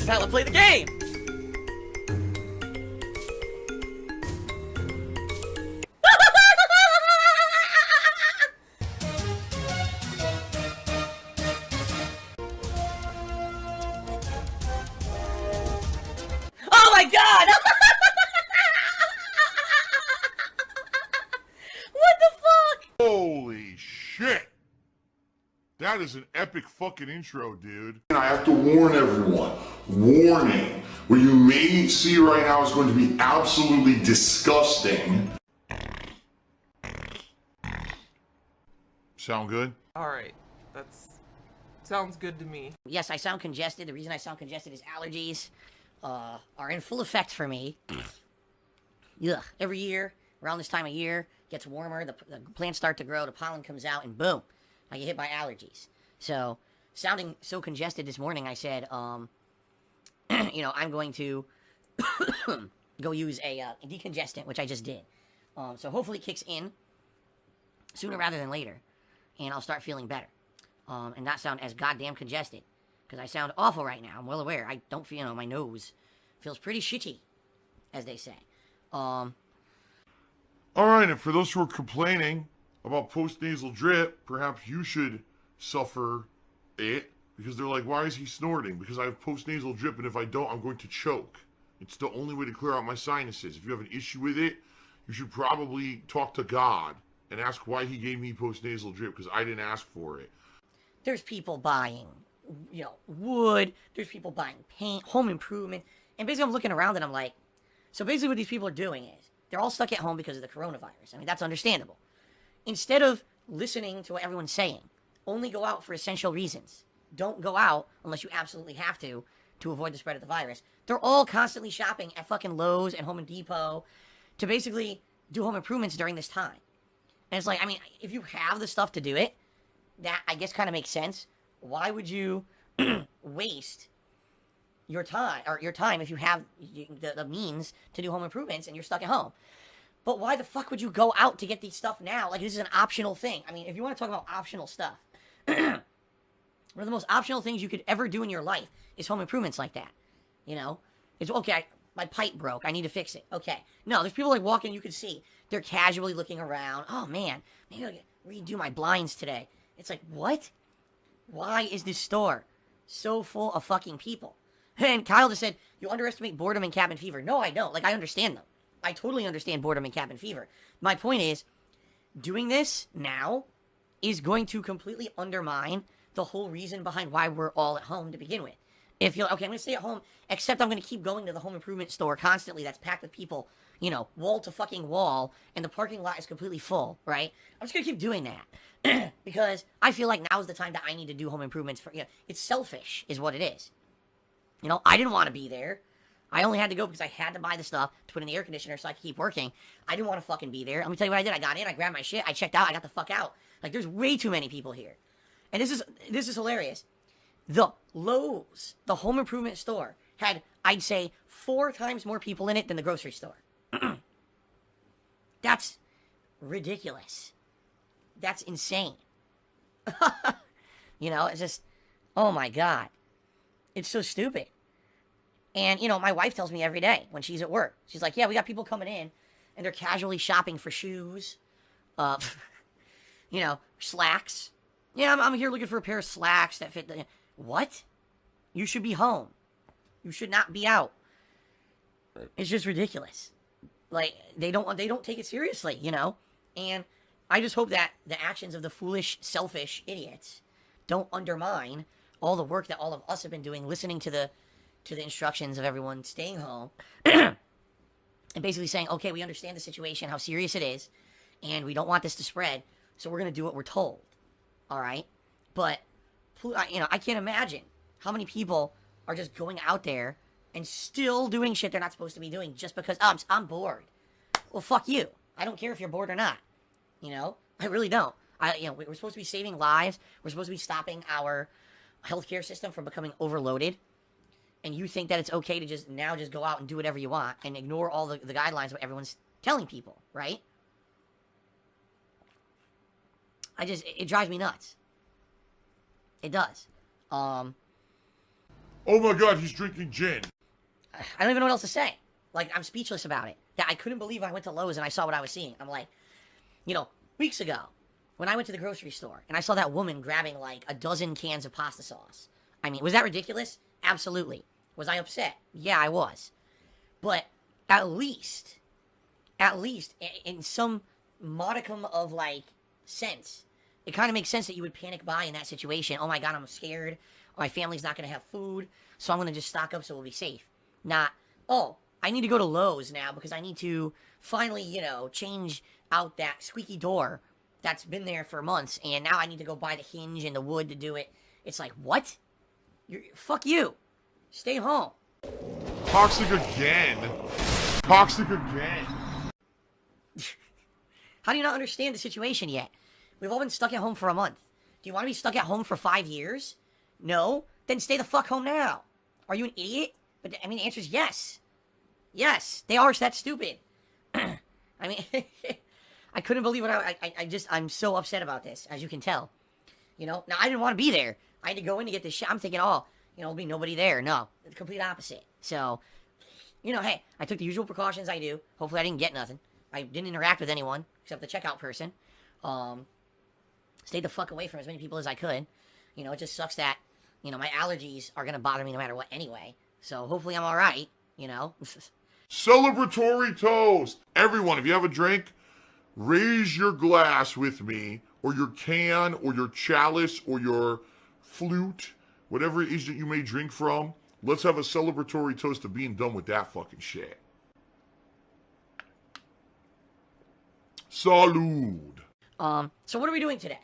This is how I play the game! Oh my god! What the fuck? Holy shit! That is an epic fucking intro, dude. And I have to warn everyone, warning, what you may see right now is going to be absolutely disgusting. Sound good? Alright, sounds good to me. Yes, I sound congested. The reason I sound congested is allergies are in full effect for me. Ugh. Every year, around this time of year, gets warmer, the plants start to grow, the pollen comes out, and boom, I get hit by allergies. So, sounding so congested this morning, I said, you know, I'm going to go use a decongestant, which I just did. So hopefully it kicks in sooner rather than later, and I'll start feeling better. And not sound as goddamn congested. Because I sound awful right now. I'm well aware. I don't feel, you know, my nose feels pretty shitty, as they say. Alright, and for those who are complaining about post-nasal drip, perhaps you should suffer it. Because they're like, why is he snorting? Because I have post-nasal drip, and if I don't, I'm going to choke. It's the only way to clear out my sinuses. If you have an issue with it, you should probably talk to God and ask why he gave me post-nasal drip, because I didn't ask for it. There's people buying, you know, wood. There's people buying paint, home improvement. And basically I'm looking around and I'm like, so basically what these people are doing is, they're all stuck at home because of the coronavirus. I mean, that's understandable. Instead of listening to what everyone's saying, only go out for essential reasons. Don't go out unless you absolutely have to avoid the spread of the virus. They're all constantly shopping at fucking Lowe's and Home Depot to basically do home improvements during this time. And it's like, I mean, if you have the stuff to do it, that, I guess, kind of makes sense. Why would you waste your time if you have the means to do home improvements and you're stuck at home? But why the fuck would you go out to get these stuff now? Like, this is an optional thing. I mean, if you want to talk about optional stuff, one of the most optional things you could ever do in your life is home improvements like that. You know? It's, okay, my pipe broke. I need to fix it. Okay. No, there's people like walking, you can see. They're casually looking around. Oh, man. Maybe I can redo my blinds today. It's like, what? Why is this store so full of fucking people? And Kyle just said, you underestimate boredom and cabin fever. No, I don't. Like, I understand them. I totally understand boredom and cabin fever. My point is, doing this now is going to completely undermine the whole reason behind why we're all at home to begin with. If you're, okay, I'm going to stay at home, except I'm going to keep going to the home improvement store constantly that's packed with people, you know, wall to fucking wall, and the parking lot is completely full, right? I'm just going to keep doing that. Because I feel like now's the time that I need to do home improvements for, you know, it's selfish is what it is. You know, I didn't want to be there. I only had to go because I had to buy the stuff to put in the air conditioner so I could keep working. I didn't want to fucking be there. Let me tell you what I did. I got in, I grabbed my shit, I checked out, I got the fuck out. Like, there's way too many people here. And this is hilarious. The Lowe's, the home improvement store, had, I'd say, 4 times more people in it than the grocery store. That's ridiculous. That's insane. You know, it's just, oh my God. It's so stupid. And, you know, my wife tells me every day when she's at work. She's like, yeah, we got people coming in, and they're casually shopping for shoes, you know, slacks. Yeah, I'm here looking for a pair of slacks that fit the... What? You should be home. You should not be out. It's just ridiculous. Like, they don't take it seriously, you know? And I just hope that the actions of the foolish, selfish idiots don't undermine all the work that all of us have been doing, listening to the instructions of everyone staying home, and basically saying, okay, we understand the situation, how serious it is, and we don't want this to spread, so we're going to do what we're told. All right? But, you know, I can't imagine how many people are just going out there and still doing shit they're not supposed to be doing just because, oh, I'm bored. Well, fuck you. I don't care if you're bored or not. You know? I really don't. You know, we're supposed to be saving lives. We're supposed to be stopping our healthcare system from becoming overloaded. And you think that it's okay to just go out and do whatever you want and ignore all the guidelines of what everyone's telling people, right? It drives me nuts. It does. Oh my god, he's drinking gin. I don't even know what else to say. Like, I'm speechless about it. That I couldn't believe I went to Lowe's and I saw what I was seeing. I'm like, you know, weeks ago, when I went to the grocery store and I saw that woman grabbing like a dozen cans of pasta sauce. I mean, was that ridiculous? Absolutely. Was I upset? Yeah, I was. But at least, in some modicum of like sense, it kind of makes sense that you would panic buy in that situation. Oh my god, I'm scared. My family's not going to have food, so I'm going to just stock up so we'll be safe. Not, oh, I need to go to Lowe's now because I need to finally, you know, change out that squeaky door that's been there for months, and now I need to go buy the hinge and the wood to do it. It's like, what? Fuck you. Stay home. Toxic again. Toxic again. How do you not understand the situation yet? We've all been stuck at home for a month. Do you want to be stuck at home for 5 years? No? Then stay the fuck home now. Are you an idiot? But, I mean, the answer is yes. Yes, they are that stupid. I mean, I couldn't believe what I'm so upset about this, as you can tell. You know, now I didn't want to be there. I had to go in to get this shit. I'm thinking, oh, you know, there'll be nobody there. No, the complete opposite. So, you know, hey, I took the usual precautions I do. Hopefully I didn't get nothing. I didn't interact with anyone, except the checkout person. Stayed the fuck away from as many people as I could. You know, it just sucks that, you know, my allergies are going to bother me no matter what anyway. So hopefully I'm alright, you know. Celebratory toast. Everyone, if you have a drink, raise your glass with me, or your can, or your chalice, or your flute, whatever it is that you may drink from. Let's have a celebratory toast of being done with that fucking shit. Salud. So what are we doing today?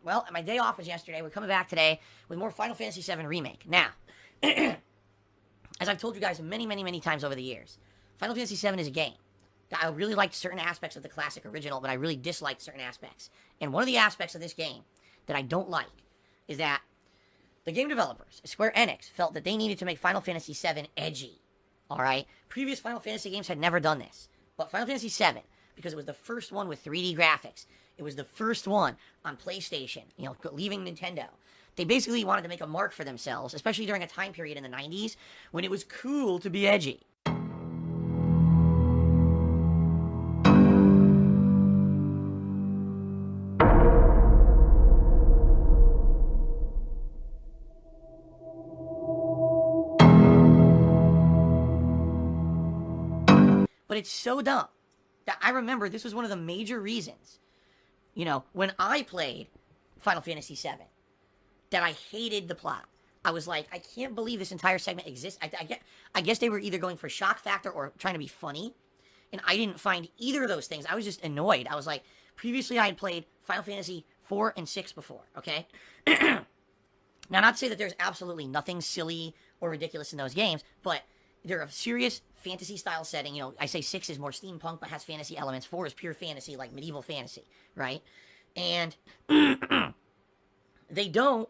Well, my day off was yesterday. We're coming back today with more Final Fantasy VII Remake. Now, as I've told you guys many, many, many times over the years, Final Fantasy VII is a game that I really liked certain aspects of the classic original, but I really disliked certain aspects. And one of the aspects of this game that I don't like is that the game developers, Square Enix, felt that they needed to make Final Fantasy VII edgy. Alright? Previous Final Fantasy games had never done this. But Final Fantasy VII, because it was the first one with 3D graphics, it was the first one on PlayStation, you know, leaving Nintendo. They basically wanted to make a mark for themselves, especially during a time period in the 90s when it was cool to be edgy. But it's so dumb that I remember this was one of the major reasons, you know, when I played Final Fantasy VII, that I hated the plot. I was like, I can't believe this entire segment exists. I guess they were either going for shock factor or trying to be funny, and I didn't find either of those things. I was just annoyed. I was like, previously I had played Final Fantasy 4 and 6 before, okay? Now, not to say that there's absolutely nothing silly or ridiculous in those games, but they're a serious fantasy-style setting. You know, I say 6 is more steampunk, but has fantasy elements. 4 is pure fantasy, like medieval fantasy, right? And they don't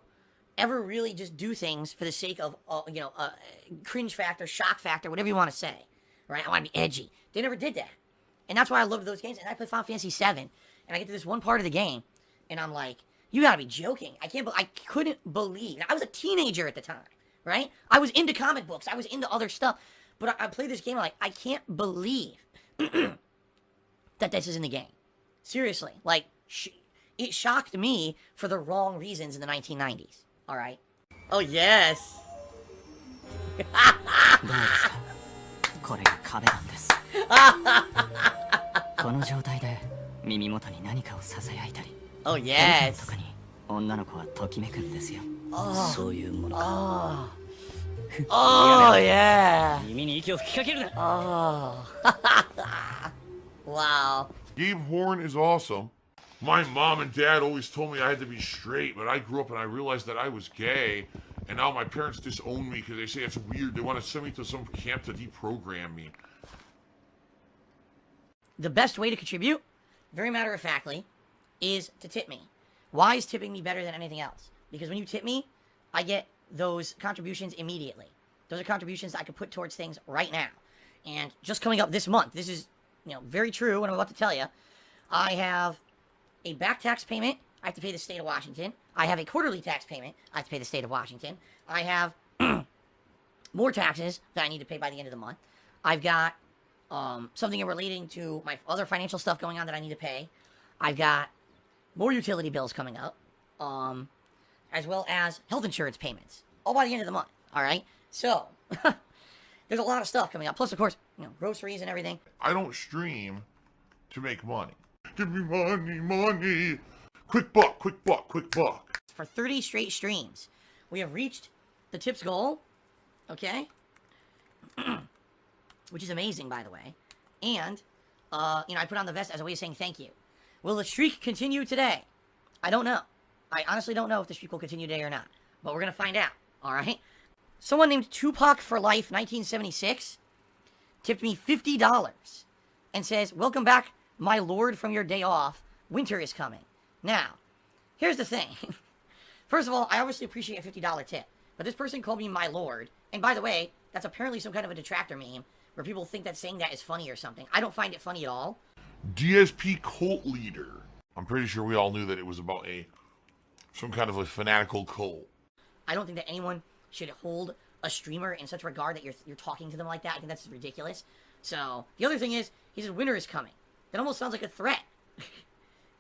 ever really just do things for the sake of, you know, cringe factor, shock factor, whatever you want to say, right? I want to be edgy. They never did that. And that's why I loved those games. And I played Final Fantasy VII, and I get to this one part of the game, and I'm like, you gotta be joking. I couldn't believe. I was a teenager at the time, right? I was into comic books. I was into other stuff. But I played this game, like, I can't believe that this is in the game. Seriously. Like, it shocked me for the wrong reasons in the 1990s. Alright? Oh, yes. どうですかこれが壁なんですこの状態で耳元に何かをささやいたり Oh, yes. とかに女の子はときめくんですよ Oh. そういうものか Oh, yeah. 耳に息を吹きかけるな Oh. Wow. Gabe Horn is awesome. My mom and dad always told me I had to be straight, but I grew up and I realized that I was gay. And now my parents disown me because they say it's weird. They want to send me to some camp to deprogram me. The best way to contribute, very matter-of-factly, is to tip me. Why is tipping me better than anything else? Because when you tip me, I get those contributions immediately. Those are contributions that I could put towards things right now. And just coming up this month, this is, you know, very true what I'm about to tell you. I have a back tax payment I have to pay the state of Washington. I have a quarterly tax payment I have to pay the state of Washington. I have more taxes that I need to pay by the end of the month. I've got something relating to my other financial stuff going on that I need to pay. I've got more utility bills coming up, as well as health insurance payments, all by the end of the month. All right, so there's a lot of stuff coming up. Plus, of course, groceries and everything. I don't stream to make money. Give me money, money. Quick buck, quick buck, quick buck. For 30 straight streams, we have reached the tips goal. Okay, which is amazing, by the way. And I put on the vest as a way of saying thank you. Will the streak continue today? I don't know. I honestly don't know if the streak will continue today or not. But we're going to find out. All right? Someone named Tupac for Life 1976 tipped me $50 and says, "Welcome back, my lord, from your day off. Winter is coming." Now, here's the thing. First of all, I obviously appreciate a $50 tip. But this person called me my lord. And by the way, that's apparently some kind of a detractor meme where people think that saying that is funny or something. I don't find it funny at all. DSP cult leader. I'm pretty sure we all knew that it was about some kind of a fanatical cult. I don't think that anyone should hold a streamer in such regard that you're talking to them like that. I think that's ridiculous. So, the other thing is, he says winter is coming. That almost sounds like a threat.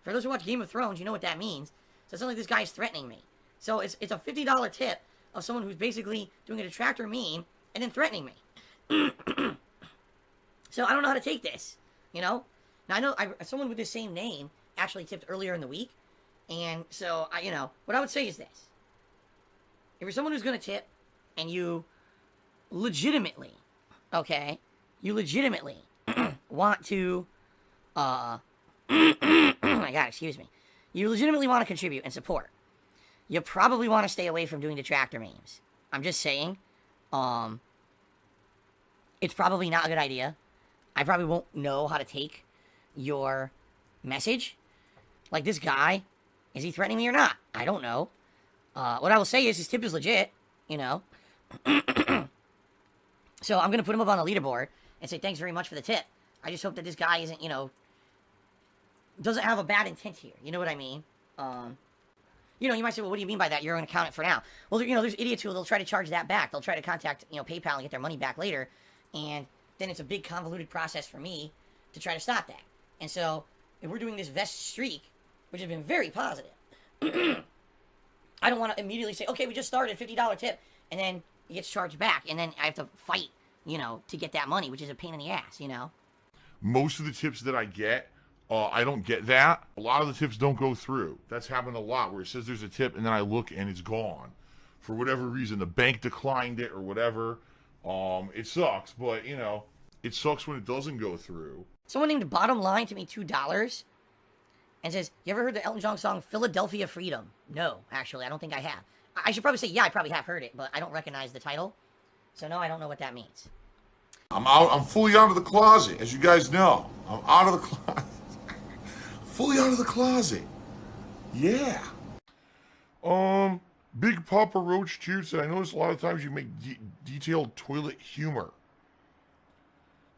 For those who watch Game of Thrones, you know what that means. So it sounds like this guy is threatening me. So it's a $50 tip of someone who's basically doing a detractor meme and then threatening me. So I don't know how to take this, Now I know someone with the same name actually tipped earlier in the week. And so, what I would say is this. If you're someone who's going to tip and you legitimately, want to, oh my God, excuse me. You legitimately want to contribute and support. You probably want to stay away from doing detractor memes. I'm just saying, it's probably not a good idea. I probably won't know how to take your message. Like this guy, is he threatening me or not? I don't know. What I will say is his tip is legit, So I'm going to put him up on the leaderboard and say thanks very much for the tip. I just hope that this guy isn't, doesn't have a bad intent here. You know what I mean? You might say, well, what do you mean by that? You're going to count it for now. Well, there's idiots who they'll try to charge that back. They'll try to contact, PayPal and get their money back later. And then it's a big convoluted process for me to try to stop that. And so, if we're doing this vest streak, which has been very positive, I don't want to immediately say, okay, we just started, $50 tip, and then it gets charged back, and then I have to fight, to get that money, which is a pain in the ass, Most of the tips that I get, I don't get that. A lot of the tips don't go through. That's happened a lot where it says there's a tip and then I look and it's gone. For whatever reason, the bank declined it or whatever. It sucks, but, it sucks when it doesn't go through. Someone named Bottom Line to me $2 and says, you ever heard the Elton John song Philadelphia Freedom? No, actually, I don't think I have. I should probably say, yeah, I probably have heard it, but I don't recognize the title. So no, I don't know what that means. I'm fully out of the closet, as you guys know. I'm out of the closet. Fully out of the closet. Yeah. Big Papa Roach Cheer said, I notice a lot of times you make detailed toilet humor.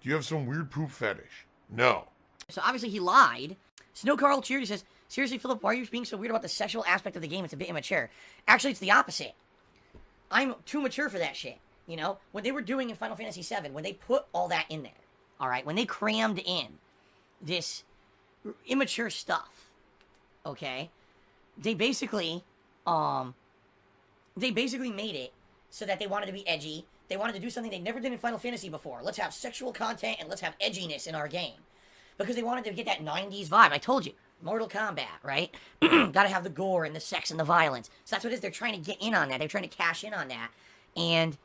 Do you have some weird poop fetish? No. So obviously he lied. Snow Carl Cheer says, seriously, Philip, why are you being so weird about the sexual aspect of the game? It's a bit immature. Actually, it's the opposite. I'm too mature for that shit. What they were doing in Final Fantasy VII, when they put all that in there, all right, when they crammed in this immature stuff, okay, they basically made it so that they wanted to be edgy. They wanted to do something they never did in Final Fantasy before. Let's have sexual content and let's have edginess in our game. Because they wanted to get that 90s vibe. I told you, Mortal Kombat, right? Gotta have the gore and the sex and the violence. So that's what it is. They're trying to get in on that. They're trying to cash in on that. And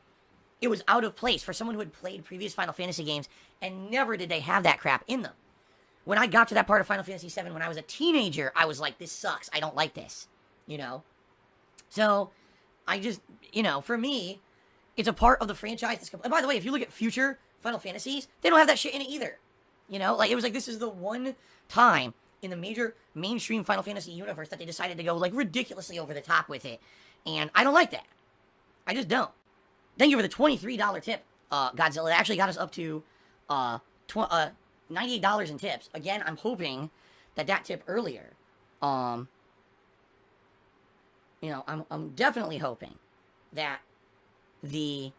it was out of place for someone who had played previous Final Fantasy games, and never did they have that crap in them. When I got to that part of Final Fantasy VII when I was a teenager, I was like, this sucks. I don't like this. So, I just, for me, it's a part of the franchise. And by the way, if you look at future Final Fantasies, they don't have that shit in it either. It was like, this is the one time in the major mainstream Final Fantasy universe that they decided to go, ridiculously over the top with it. And I don't like that. I just don't. Thank you for the $23 tip, Godzilla. It actually got us up to $98 in tips. Again, I'm hoping that tip earlier, I'm definitely hoping that the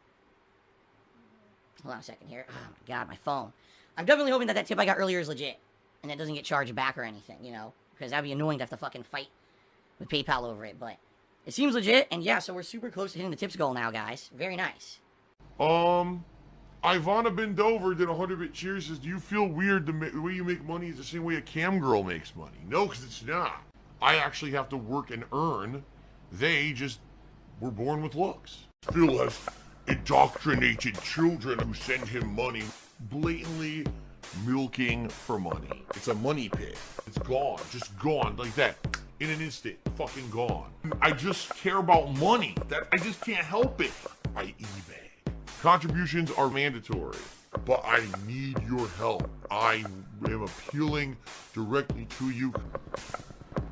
Hold on a second here. Oh my god, my phone. I'm definitely hoping that that tip I got earlier is legit. And that doesn't get charged back or anything, you know? Because that'd be annoying to have to fucking fight with PayPal over it. But it seems legit. And yeah, so we're super close to hitting the tips goal now, guys. Very nice. Ivana Bendover did 100-bit cheers. Says, do you feel weird the way you make money is the same way a cam girl makes money? No, because it's not. I actually have to work and earn. They just were born with looks. Phil has indoctrinated children who send him money, blatantly milking for money. It's a money pit. It's gone, just gone like that. In an instant, fucking gone. I just care about money. That I just can't help it. I eBay. Contributions are mandatory, but I need your help. I am appealing directly to you.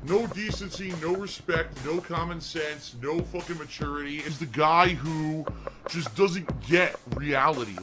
No decency, no respect, no common sense, no fucking maturity. Is the guy who just doesn't get reality.